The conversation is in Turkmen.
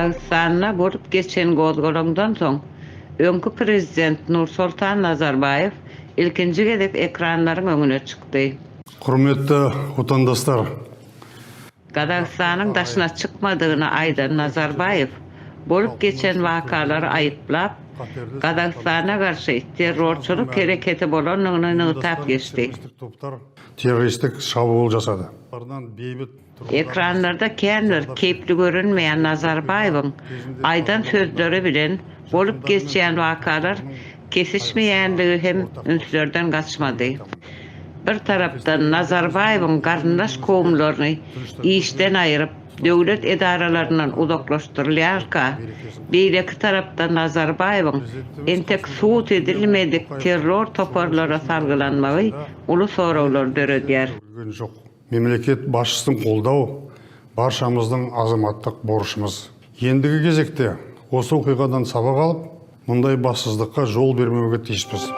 Kazakstan'a bolup geçen gozgolondan soň öňkü prezident Nursultan Nazarbayev ilkinji gezek ekranlaryň öňüne çykdy. Hurmetli otandaslar, Kazakstanyň daşyna çykmadygyny aýdan Nazarbayev bolup geçen wakalary aýyplap, Kazakstana garşy terrorçuluk hereketi bolanyny nytap geçdi. teröristik şabul jasady. Ekranlarda kendiler keypli görünmeyen Nazarbayeв'ın aydan sözleri bilen bolup geçen vakalar kesişmeýänligi hem ünslerden kaçmadı. Bir tarapdan Nazarbayeв'ın garyndaş kowumlaryny işden aýryp döwlet edaralarynyň uzaklaşdyrylýarka, beýleki tarapdan Nazarbayeв'ın entek suut edilmedik terror toparlara sargylanmagy uly sorawlar döredýär. Memleket başçysynyň koldaw barşamyzyň azamatlyk borçumuz. Endigi gezekte осы okuygadan sabak alıp, mınday bassızlıkka yol bermemege tiyişmiz.